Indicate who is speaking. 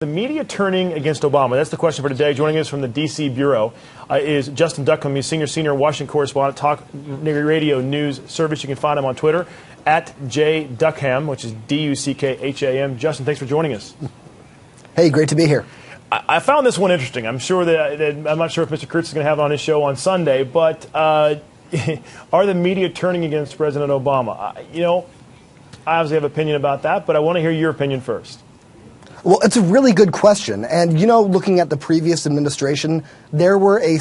Speaker 1: The media turning against Obama. That's the question for today. Joining us from the D.C. Bureau is Justin Duckham. He's senior Washington correspondent, Talk Radio News Service. You can find him on Twitter at @JDuckham, which is DUCKHAM. Justin, thanks for joining us.
Speaker 2: Hey, great to be here.
Speaker 1: I found this one interesting. I'm not sure if Mr. Kurtz is going to have it on his show on Sunday, but are the media turning against President Obama? I obviously have an opinion about that, but I want to hear your opinion first.
Speaker 2: Well, it's a really good question. And, looking at the previous administration, there were a